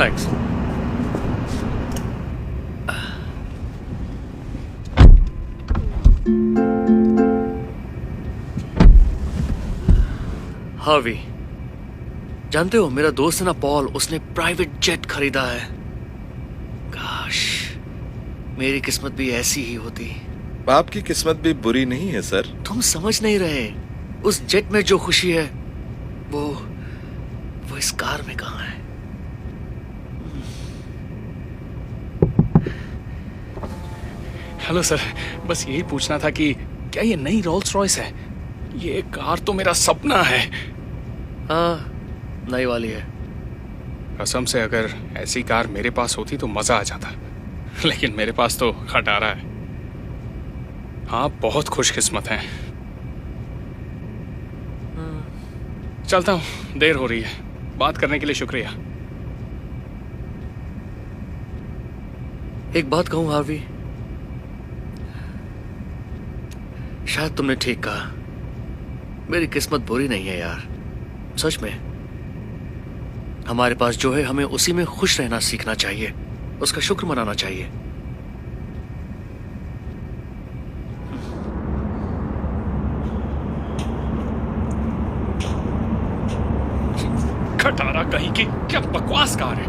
Thanks. Harvey, जानते हो मेरा दोस्त है ना पॉल, उसने प्राइवेट जेट खरीदा है। काश मेरी किस्मत भी ऐसी ही होती। आपकी किस्मत भी बुरी नहीं है सर। तुम समझ नहीं रहे, उस जेट में जो खुशी है वो इस कार में कहाँ है। हेलो सर, बस यही पूछना था कि क्या ये नई रोल्स रॉयस है? ये कार तो मेरा सपना है। हाँ, नई वाली है। कसम से अगर ऐसी कार मेरे पास होती तो मजा आ जाता, लेकिन मेरे पास तो खटारा है। हाँ, बहुत खुशकिस्मत हैं। चलता हूँ, देर हो रही है। बात करने के लिए शुक्रिया। एक बात कहूं हार्वी, शायद तुमने ठीक कहा, मेरी किस्मत बुरी नहीं है यार। सच में हमारे पास जो है हमें उसी में खुश रहना सीखना चाहिए, उसका शुक्र मनाना चाहिए। खटारा कहीं की, क्या बकवास कार है।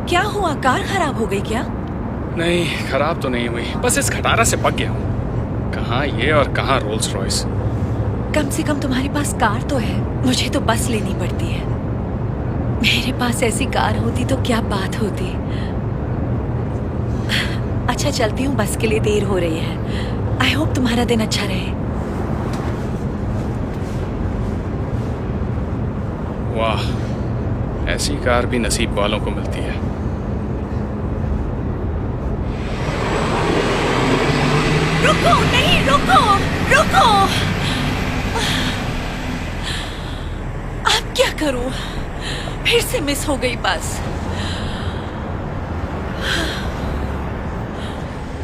क्या हुआ, कार खराब हो गई क्या? नहीं, खराब तो नहीं हुई, बस इस खटारा से पक गया हूँ। कहाँ ये और कहाँ रोल्स रॉयस। कम से कम तुम्हारे पास कार तो है, मुझे तो बस लेनी पड़ती है। मेरे पास ऐसी कार होती तो क्या बात होती। अच्छा चलती हूँ, बस के लिए देर हो रही है। आई होप तुम्हारा दिन अच्छा रहे। वाह, ऐसी कार भी नसीब वालों को मिलती है। रुको, नहीं रुको, रुको। अब क्या करूं? फिर से मिस हो गई बस।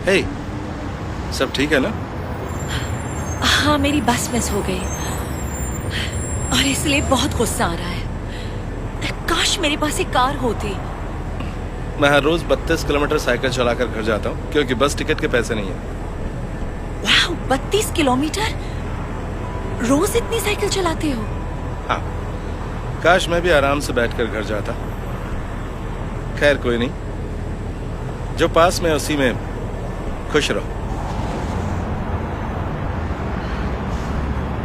हे, सब ठीक है ना? हाँ, मेरी बस मिस हो गई और इसलिए बहुत गुस्सा आ रहा है। काश मेरे पास एक कार होती। मैं हर रोज 32 किलोमीटर साइकिल चलाकर घर जाता हूँ क्योंकि बस टिकट के पैसे नहीं है। वाह, 32 किलोमीटर? रोज इतनी साइकिल चलाते हो? हाँ, काश मैं भी आराम से बैठकर घर जाता। खैर कोई नहीं, जो पास में उसी में खुश रहो।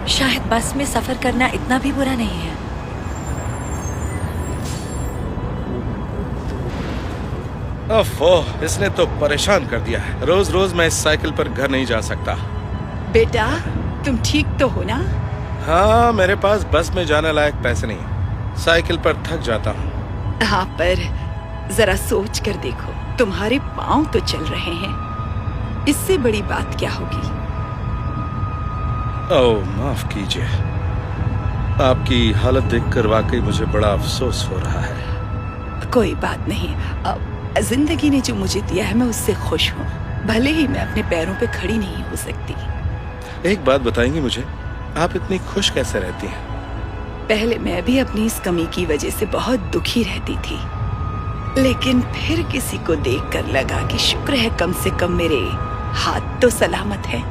शायद बस में सफर करना इतना भी बुरा नहीं है। ओह, इसने तो परेशान कर दिया है। रोज रोज मैं इस साइकिल पर घर नहीं जा सकता। बेटा, तुम ठीक तो हो ना? हाँ, मेरे पास बस में जाने लायक पैसे नहीं है, साइकिल पर थक जाता हूँ। हाँ, पर जरा सोच कर देखो, तुम्हारे पाँव तो चल रहे हैं, इससे बड़ी बात क्या होगी। ओह, माफ कीजिए, आपकी हालत देखकर वाकई मुझे बड़ा अफसोस हो रहा है। कोई बात नहीं, जिंदगी ने जो मुझे दिया है मैं उससे खुश हूँ, भले ही मैं अपने पैरों पे खड़ी नहीं हो सकती। एक बात बताएंगी मुझे, आप इतनी खुश कैसे रहती हैं? पहले मैं भी अपनी इस कमी की वजह से बहुत दुखी रहती थी, लेकिन फिर किसी को देखकर लगा कि शुक्र है कम से कम मेरे हाथ तो सलामत हैं।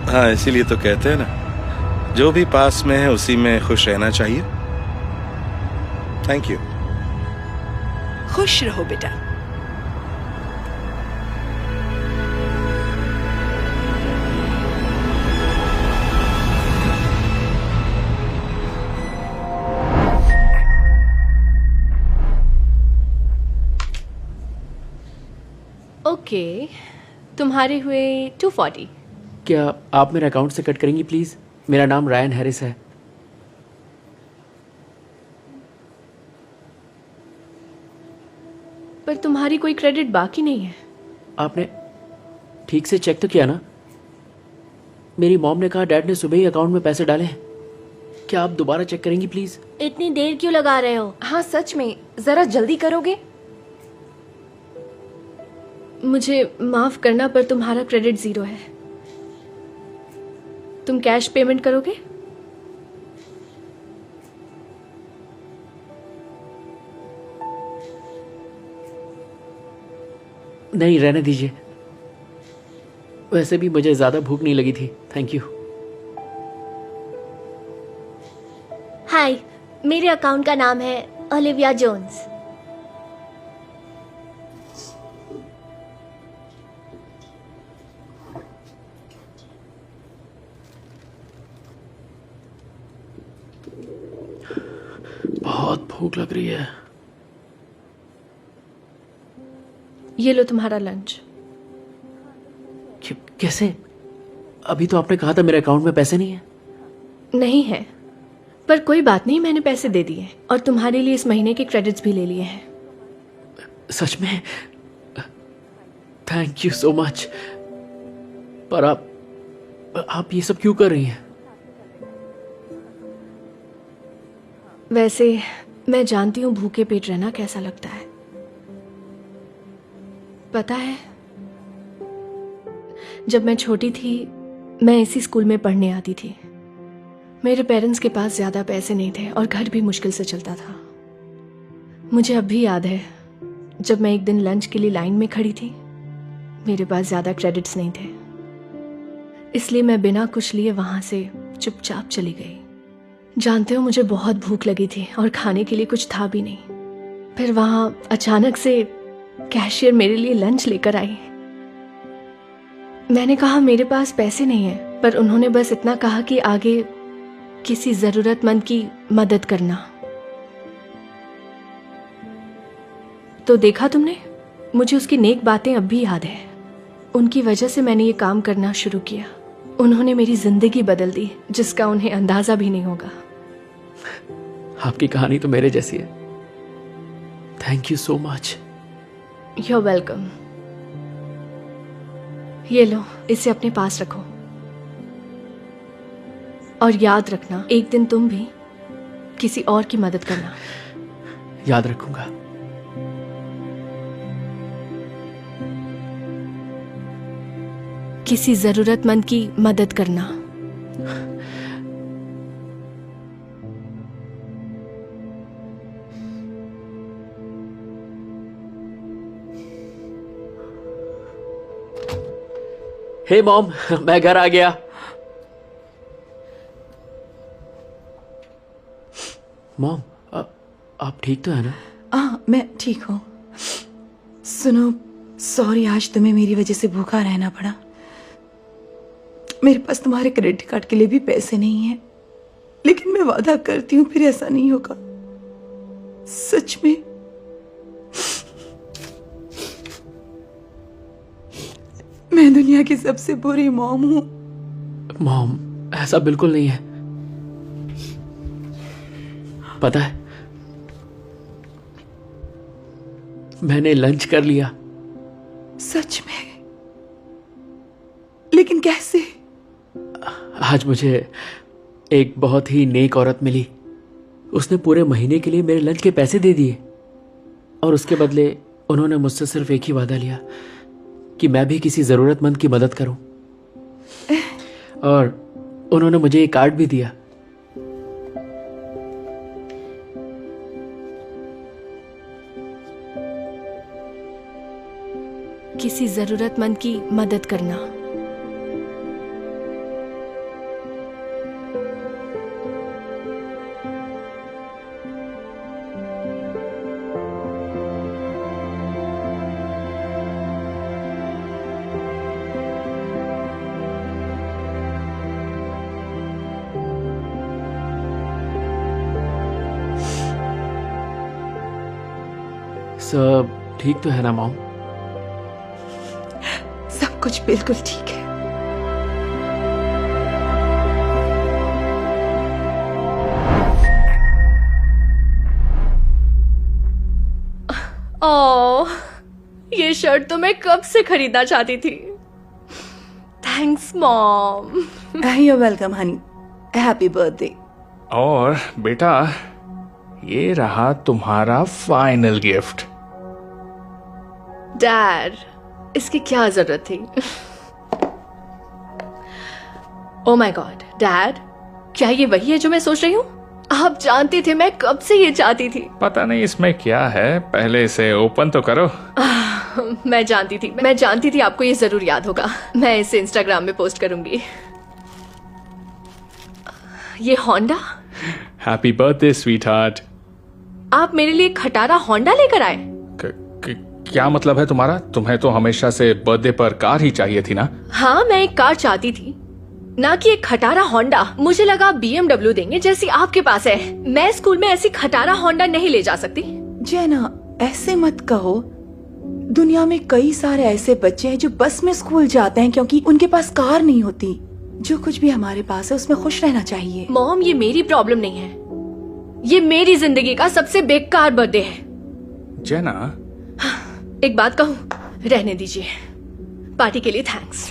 हाँ, इसीलिए तो कहते हैं ना, जो भी पास में है उसी में खुश रहना चाहिए। Thank you. खुश रहो बेटा। ओके, तुम्हारे हुए 240। क्या आप मेरे अकाउंट से कट करेंगी प्लीज़? मेरा नाम रायन हैरिस है। पर तुम्हारी कोई क्रेडिट बाकी नहीं है। आपने ठीक से चेक तो किया ना? मेरी मॉम ने कहा डैड ने सुबह ही अकाउंट में पैसे डाले हैं। क्या आप दोबारा चेक करेंगी प्लीज़? इतनी देर क्यों लगा रहे हो? हाँ सच में, जरा जल्दी करोगे? मुझे माफ करना पर तुम्हारा क्रेडिट 0 है। तुम कैश पेमेंट करोगे? नहीं, रहने दीजिए। वैसे भी मुझे ज्यादा भूख नहीं लगी थी। Thank you. हाय, मेरे अकाउंट का नाम है ओलिविया जोन्स। बहुत भूख लग रही है। ये लो तुम्हारा लंच। कैसे? अभी तो आपने कहा था मेरे अकाउंट में पैसे नहीं है। नहीं है, पर कोई बात नहीं, मैंने पैसे दे दिए और तुम्हारे लिए इस महीने के क्रेडिट्स भी ले लिए हैं। सच में? Thank you so much. पर आप ये सब क्यों कर रही हैं? वैसे मैं जानती हूँ भूखे पेट रहना कैसा लगता है। पता है, जब मैं छोटी थी मैं इसी स्कूल में पढ़ने आती थी। मेरे पेरेंट्स के पास ज्यादा पैसे नहीं थे और घर भी मुश्किल से चलता था। मुझे अब भी याद है जब मैं एक दिन लंच के लिए लाइन में खड़ी थी, मेरे पास ज्यादा क्रेडिट्स नहीं थे, इसलिए मैं बिना कुछ लिए वहां से चुपचाप चली गई। जानते हो, मुझे बहुत भूख लगी थी और खाने के लिए कुछ था भी नहीं। फिर वहां अचानक से कैशियर मेरे लिए लंच लेकर आई। मैंने कहा मेरे पास पैसे नहीं है, पर उन्होंने बस इतना कहा कि आगे किसी जरूरतमंद की मदद करना। तो देखा तुमने, मुझे उसकी नेक बातें अब भी याद है। उनकी वजह से मैंने ये काम करना शुरू किया। उन्होंने मेरी जिंदगी बदल दी, जिसका उन्हें अंदाजा भी नहीं होगा। आपकी कहानी तो मेरे जैसी है। Thank you so much. You're welcome। ये लो, इसे अपने पास रखो और याद रखना, एक दिन तुम भी किसी और की मदद करना। याद रखूंगा। किसी जरूरतमंद की मदद करना। हे मॉम, मैं घर आ गया। मॉम, आप ठीक तो है ना? मैं ठीक हूँ। सुनो, सॉरी आज तुम्हें मेरी वजह से भूखा रहना पड़ा। मेरे पास तुम्हारे क्रेडिट कार्ड के लिए भी पैसे नहीं हैं, लेकिन मैं वादा करती हूँ फिर ऐसा नहीं होगा। सच में। मैं दुनिया की सबसे बुरी मॉम हूँ। मॉम, ऐसा बिल्कुल नहीं है। पता है, मैंने लंच कर लिया। सच में? लेकिन कैसे? आज मुझे एक बहुत ही नेक औरत मिली। उसने पूरे महीने के लिए मेरे लंच के पैसे दे दिए और उसके बदले उन्होंने मुझसे सिर्फ एक ही वादा लिया कि मैं भी किसी जरूरतमंद की मदद करूं। और उन्होंने मुझे एक कार्ड भी दिया। किसी जरूरतमंद की मदद करना। सब ठीक तो है ना मॉम? सब कुछ बिल्कुल ठीक है। ओह, ये शर्ट तो मैं कब से खरीदना चाहती थी। Thanks mom. You're welcome, honey. Happy birthday. और बेटा, ये रहा तुम्हारा फाइनल गिफ्ट। डैड, इसकी क्या जरूरत थी? ओह माय गॉड, डैड, क्या ये वही है जो मैं सोच रही हूँ? आप जानते थे मैं कब से ये चाहती थी। पता नहीं इसमें क्या है, पहले इसे ओपन तो करो। मैं जानती थी आपको ये जरूर याद होगा। मैं इसे इंस्टाग्राम में पोस्ट करूंगी। ये Honda? Happy birthday sweet heart. आप मेरे लिए खटारा होंडा लेकर आए? क्या मतलब है तुम्हारा? तुम्हें तो हमेशा से बर्थडे पर कार ही चाहिए थी ना? हाँ, मैं एक कार चाहती थी, ना कि एक खटारा होंडा। मुझे लगा BMW देंगे जैसी आपके पास है। मैं स्कूल में ऐसी खटारा होंडा नहीं ले जा सकती। जेना, ऐसे मत कहो। दुनिया में कई सारे ऐसे बच्चे हैं जो बस में स्कूल जाते हैं क्योंकि उनके पास कार नहीं होती। जो कुछ भी हमारे पास है उसमें खुश रहना चाहिए। मॉम, ये मेरी प्रॉब्लम नहीं है। ये मेरी जिंदगी का सबसे बेकार बर्थडे है। जेना, एक बात कहूँ, रहने दीजिए। पार्टी के लिए थैंक्स।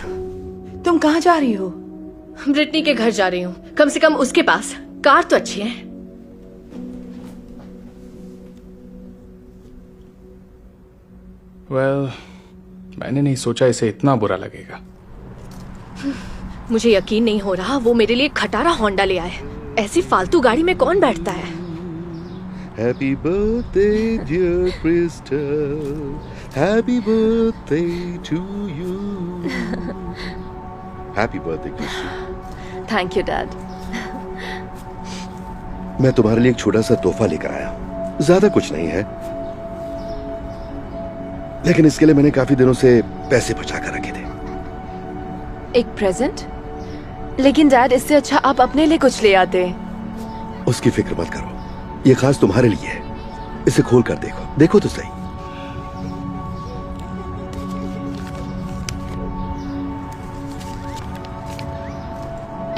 तुम कहाँ जा रही हो? ब्रिटनी के घर जा रही हूँ। कम से कम उसके पास कार तो अच्छी है। वेल, मैंने नहीं सोचा इसे इतना बुरा लगेगा। मुझे यकीन नहीं हो रहा वो मेरे लिए खटारा होंडा ले आए। ऐसी फालतू गाड़ी में कौन बैठता है? Happy birthday, dear Crystal. Happy birthday to you. Happy birthday, Crystal. Thank you dad. मैं तुम्हारे लिए एक छोटा सा तोहफा लेकर आया। ज्यादा कुछ नहीं है, लेकिन इसके लिए मैंने काफी दिनों से पैसे बचा कर रखे थे। एक प्रेजेंट? लेकिन डैड, इससे अच्छा आप अपने लिए कुछ ले आते। उसकी फिक्र मत करो, ये खास तुम्हारे लिए है। इसे खोल कर देखो, देखो तो सही।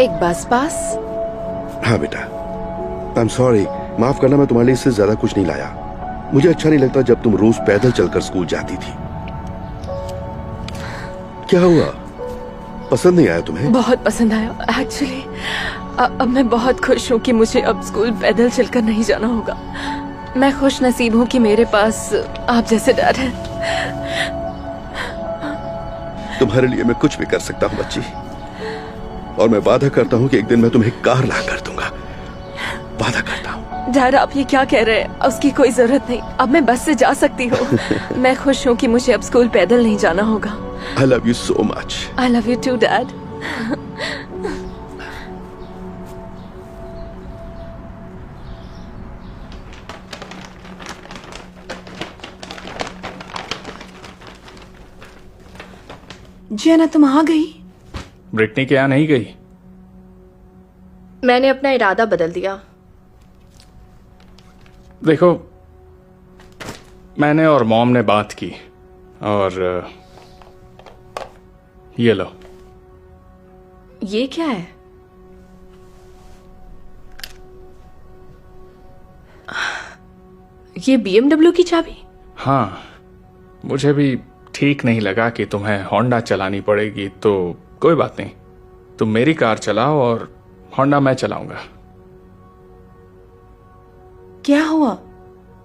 एक बस पास? हाँ बेटा, आई एम सॉरी, माफ करना, मैं तुम्हारे लिए इससे ज्यादा कुछ नहीं लाया। मुझे अच्छा नहीं लगता जब तुम रोज पैदल चलकर स्कूल जाती थी। क्या हुआ, पसंद नहीं आया तुम्हें? बहुत पसंद आया एक्चुअली। अब मैं बहुत खुश हूँ कि मुझे अब स्कूल पैदल चलकर नहीं जाना होगा। मैं खुश नसीब हूँ कि मेरे पास आप जैसे डैड हैं। तुम्हारे लिए मैं कुछ भी कर सकता हूँ बच्ची, और मैं वादा करता हूँ कि एक दिन मैं तुम्हें कार ला कर दूंगा। वादा करता हूँ। डैड, आप ये क्या कह रहे हैं? उसकी कोई जरूरत नहीं, अब मैं बस से जा सकती हूँ। मैं खुश हूँ कि मुझे अब स्कूल पैदल नहीं जाना होगा। I love you so much. I love you too, Dad. जेना, तुम आ गई? ब्रिटनी के यहाँ नहीं गई? मैंने अपना इरादा बदल दिया। देखो, मैंने और मॉम ने बात की और ये लो। ये क्या है? ये BMW की चाबी? हाँ, मुझे भी ठीक नहीं लगा कि तुम्हें होंडा चलानी पड़ेगी, तो कोई बात नहीं, तुम मेरी कार चलाओ और होंडा मैं चलाऊंगा। क्या हुआ,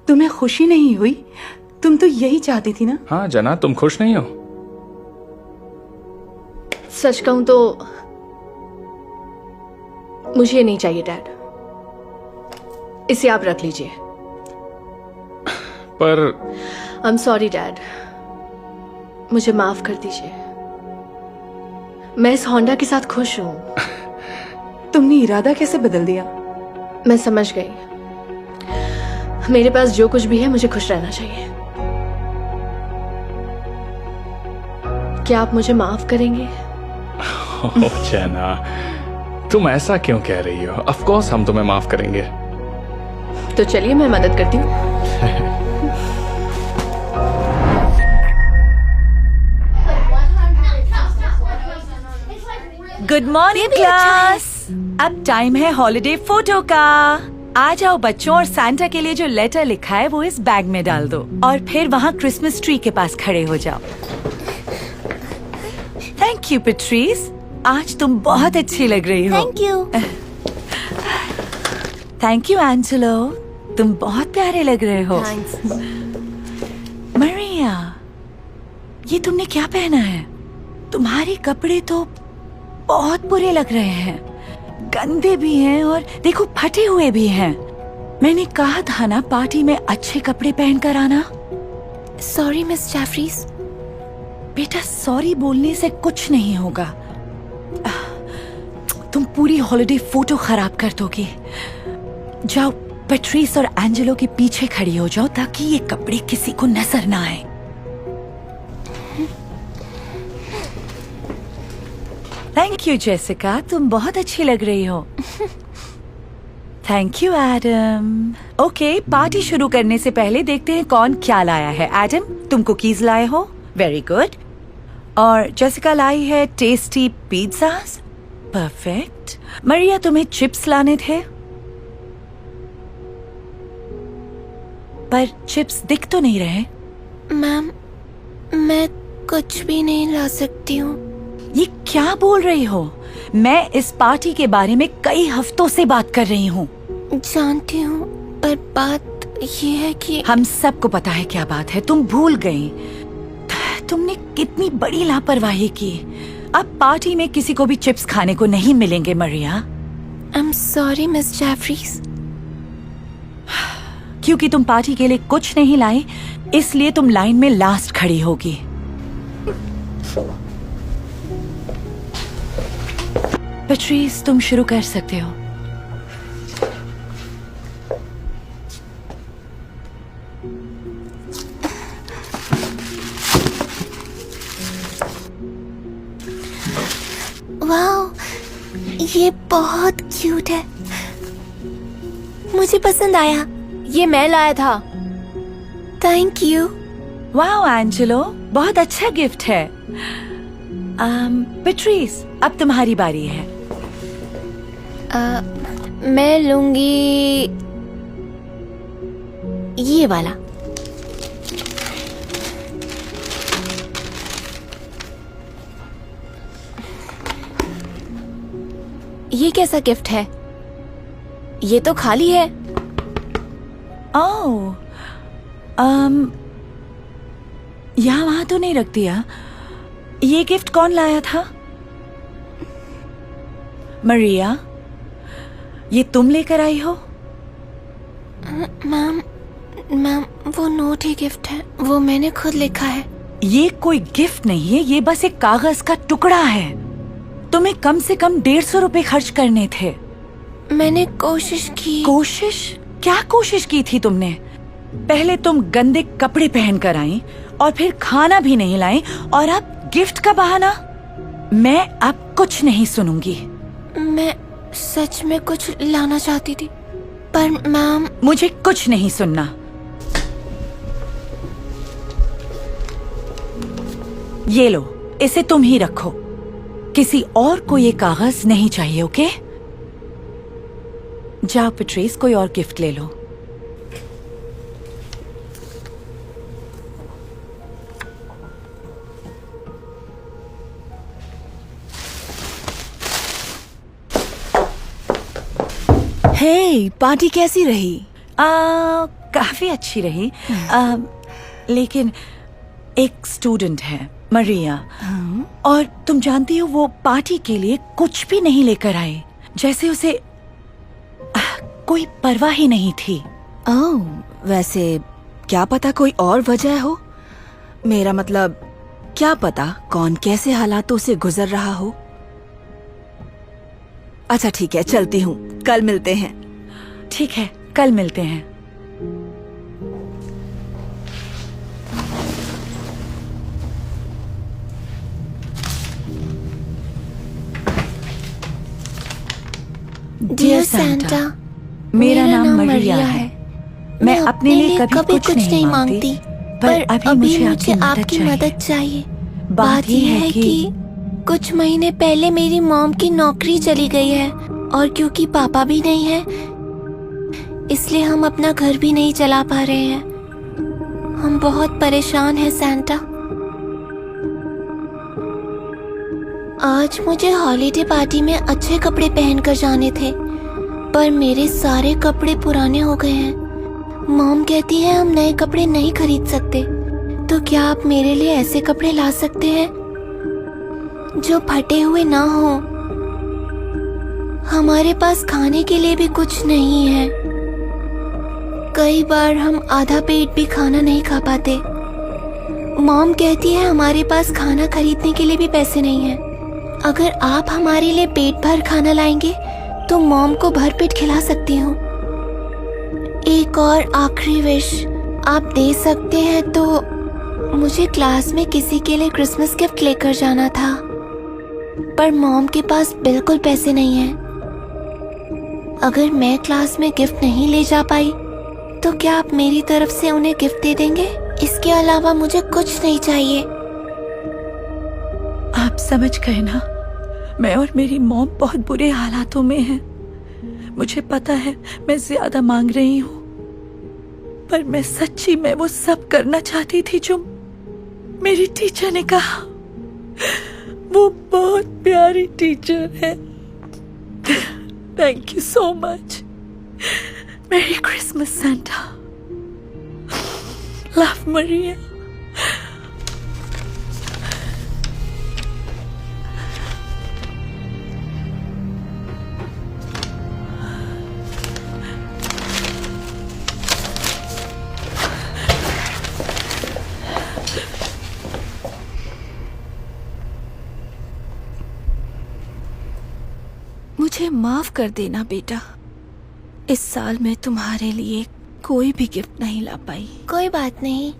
तुम्हें खुशी नहीं हुई? तुम तो यही चाहती थी ना? हाँ जना, तुम खुश नहीं हो? सच कहूं तो मुझे ये नहीं चाहिए डैड। इसे आप रख लीजिए। पर आई एम सॉरी डैड, मुझे माफ कर दीजिए। मैं इस होंडा के साथ खुश हूं। तुमने इरादा कैसे बदल दिया? मैं समझ गई, मेरे पास जो कुछ भी है मुझे खुश रहना चाहिए। क्या आप मुझे माफ करेंगे? ओह जना, तुम ऐसा क्यों कह रही हो? ऑफ कोर्स हम तुम्हें माफ करेंगे। तो चलिए मैं मदद करती हूँ। Good morning class. अब टाइम है हॉलिडे फोटो का। आ जाओ बच्चों, और सैंटा के लिए जो लेटर लिखा है वो इस बैग में डाल दो, और फिर वहाँ क्रिसमस ट्री के पास खड़े हो जाओ। थैंक यू पेट्रीज, आज तुम बहुत अच्छी लग रही हो। Thank you. Thank you Angelo, तुम बहुत प्यारे लग रहे हो। मरिया, ये तुमने क्या पहना है? तुम्हारे कपड़े तो बहुत बुरे लग रहे हैं, गंदे भी हैं और देखो फटे हुए भी हैं। मैंने कहा था ना पार्टी में अच्छे कपड़े पहनकर आना। Sorry miss Jefferies. बेटा सॉरी बोलने से कुछ नहीं होगा। तुम पूरी हॉलिडे फोटो खराब कर दोगी। जाओ पैट्रिस और एंजेलो के पीछे खड़ी हो जाओ ताकि ये कपड़े किसी को नजर ना आए। थैंक यू जेसिका, तुम बहुत अच्छी लग रही हो। Thank you Adam. Okay, party शुरू करने से पहले देखते हैं कौन क्या लाया है। एडम, तुम कुकीज लाए हो, वेरी गुड। और जेसिका लाई है टेस्टी पिज़्ज़ास, परफेक्ट। मरिया, तुम्हें चिप्स लाने थे पर चिप्स दिख तो नहीं रहे। मैम, मैं कुछ भी नहीं ला सकती हूँ। ये क्या बोल रही हो? मैं इस पार्टी के बारे में कई हफ्तों से बात कर रही हूँ। जानती हूँ, पर बात ये है कि हम सबको पता है क्या बात है। तुम भूल गई। तुमने कितनी बड़ी लापरवाही की। अब पार्टी में किसी को भी चिप्स खाने को नहीं मिलेंगे Maria. I am sorry miss Jefferies. क्योंकि तुम पार्टी के लिए कुछ नहीं लाई, इसलिए तुम लाइन में लास्ट खड़ी होगी। पैट्रिस, तुम शुरू कर सकते हो। वाओ, ये बहुत क्यूट है, मुझे पसंद आया। ये मैं लाया था। Thank you. वाओ एंजेलो, बहुत अच्छा गिफ्ट है। पैट्रिस, अब तुम्हारी बारी है। मैं लूंगी ये वाला। ये कैसा गिफ्ट है? ये तो खाली है। ओह, यहाँ वहां तो नहीं रख दिया। ये गिफ्ट कौन लाया था? मरिया, ये तुम लेकर आई हो? मैम, वो नोट ही गिफ्ट है, वो मैंने खुद लिखा है। ये कोई गिफ्ट नहीं है, ये बस एक कागज का टुकड़ा है। तुम्हें कम से कम 150 रुपए खर्च करने थे। मैंने कोशिश की। कोशिश? क्या कोशिश की थी तुमने? पहले तुम गंदे कपड़े पहन कर आई और फिर खाना भी नहीं लाई, और अब गिफ्ट का बहाना। मैं अब कुछ नहीं सुनूंगी। मैं सच में कुछ लाना चाहती थी, पर मैम। मुझे कुछ नहीं सुनना। ये लो, इसे तुम ही रखो। किसी और को ये कागज नहीं चाहिए, ओके? जाओ पैट्रिस, कोई और गिफ्ट ले लो। हे, पार्टी कैसी रही? काफी अच्छी रही। लेकिन एक स्टूडेंट है, मरिया, और तुम जानती हो वो पार्टी के लिए कुछ भी नहीं लेकर आए, जैसे उसे कोई परवाह ही नहीं थी। ओह, वैसे क्या पता कोई और वजह हो। मेरा मतलब, क्या पता कौन कैसे हालातों से गुजर रहा हो। अच्छा ठीक है, चलती हूँ, कल मिलते हैं। ठीक है, कल मिलते हैं। डियर सैंटा, मेरा नाम मरिया है। मैं अपने लिए कभी कुछ नहीं मांगती, पर अभी मुझे आपकी मदद चाहिए। बात यह है कि कुछ महीने पहले मेरी मॉम की नौकरी चली गई है, और क्योंकि पापा भी नहीं है, इसलिए हम अपना घर भी नहीं चला पा रहे हैं। हम बहुत परेशान हैं सैंटा। आज मुझे हॉलीडे पार्टी में अच्छे कपड़े पहनकर जाने थे, पर मेरे सारे कपड़े पुराने हो गए हैं। मॉम कहती है हम नए कपड़े नहीं खरीद सकते, तो क्या आप मेरे लिए ऐसे कपड़े ला सकते हैं जो फटे हुए ना हो? हमारे पास खाने के लिए भी कुछ नहीं है। कई बार हम आधा पेट भी खाना नहीं खा पाते। मॉम कहती है हमारे पास खाना खरीदने के लिए भी पैसे नहीं हैं। अगर आप हमारे लिए पेट भर खाना लाएंगे तो मॉम को भर पेट खिला सकती हूँ। एक और आखिरी विश आप दे सकते हैं तो मुझे क्लास में किसी के लिए क्रिसमस गिफ्ट लेकर जाना था, पर मॉम के पास बिल्कुल पैसे नहीं हैं। अगर मैं क्लास में गिफ्ट नहीं ले जा पाई तो क्या आप मेरी तरफ से उन्हें गिफ्ट दे देंगे? इसके अलावा मुझे कुछ नहीं चाहिए। आप समझ गए ना, मैं और मेरी मॉम बहुत बुरे हालातों में हैं। मुझे पता है मैं ज्यादा मांग रही हूँ, पर मैं सच्ची में वो सब करना चाहती थी जो मेरी टीचर ने कहा। वो बहुत प्यारी टीचर है। Thank you so much. Merry Christmas Santa. Love Maria. मुझे माफ कर देना बेटा, इस साल मैं तुम्हारे लिए कोई भी गिफ्ट नहीं ला पाई। कोई बात नहीं।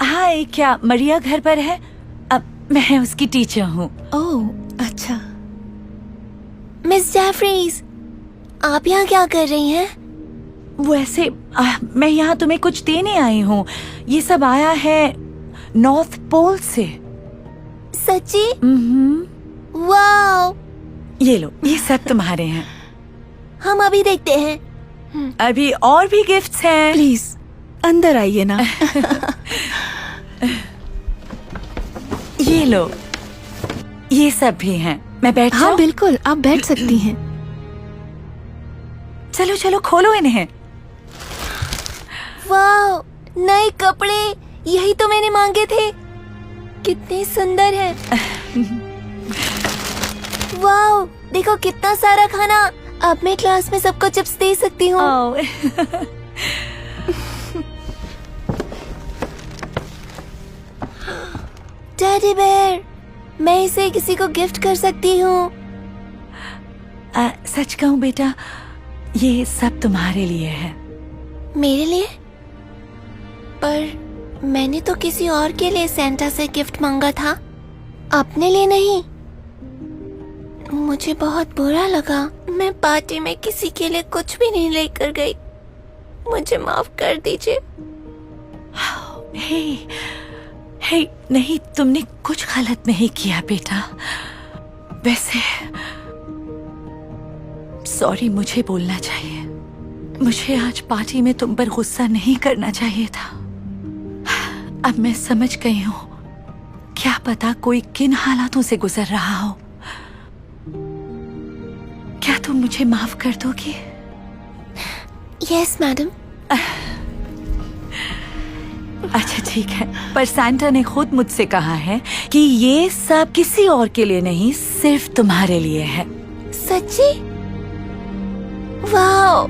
हाय, क्या मरिया घर पर है? अब मैं उसकी टीचर हूँ। ओह अच्छा। मिस जेफरीज, आप यहाँ क्या कर रही हैं? वैसे मैं यहाँ तुम्हें कुछ देने आई हूँ। ये सब आया है नॉर्थ पोल से। सच्ची? वाओ। ये लो, ये सब तुम्हारे हैं। हम अभी देखते हैं। अभी और भी गिफ्ट्स हैं। प्लीज अंदर आइए ना। ये लो, ये सब भी हैं। मैं बैठ हाँ जाऊं? बिल्कुल, आप बैठ सकती हैं। चलो चलो, खोलो इन्हें। वाओ, नए कपड़े, यही तो मैंने मांगे थे। कितने सुंदर हैं। वाओ, देखो कितना सारा खाना। अब मैं क्लास में सबको चिप्स दे सकती हूँ। टेडी बेयर, मैं इसे किसी को गिफ्ट कर सकती हूँ। सच कहूँ बेटा, ये सब तुम्हारे लिए है। मेरे लिए? पर मैंने तो किसी और के लिए सेंटा से गिफ्ट मांगा था, अपने लिए नहीं। मुझे बहुत बुरा लगा। मैं पार्टी में किसी के लिए कुछ भी नहीं लेकर गई। मुझे माफ कर दीजिए। हे, नहीं, तुमने कुछ गलत नहीं किया बेटा। वैसे सॉरी मुझे बोलना चाहिए। मुझे आज पार्टी में तुम पर गुस्सा नहीं करना चाहिए था। अब मैं समझ गई हूँ, क्या पता कोई किन हालातों से गुजर रहा हो। क्या तुम मुझे माफ कर दोगी? Yes madam. अच्छा ठीक है, पर सैंटा ने खुद मुझसे कहा है कि ये सब किसी और के लिए नहीं, सिर्फ तुम्हारे लिए है। सच्ची? वाओ,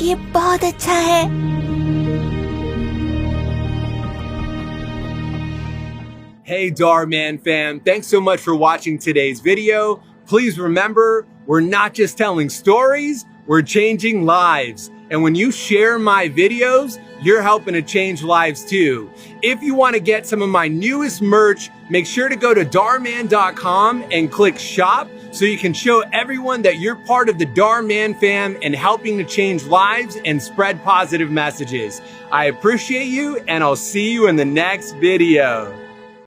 ये बहुत अच्छा है। Hey Darman fam, thanks so much for watching today's video. Please remember, we're not just telling stories, we're changing lives. And when you share my videos, you're helping to change lives too. If you want to get some of my newest merch, make sure to go to darman.com and click shop so you can show everyone that you're part of the Darman fam and helping to change lives and spread positive messages. I appreciate you and I'll see you in the next video.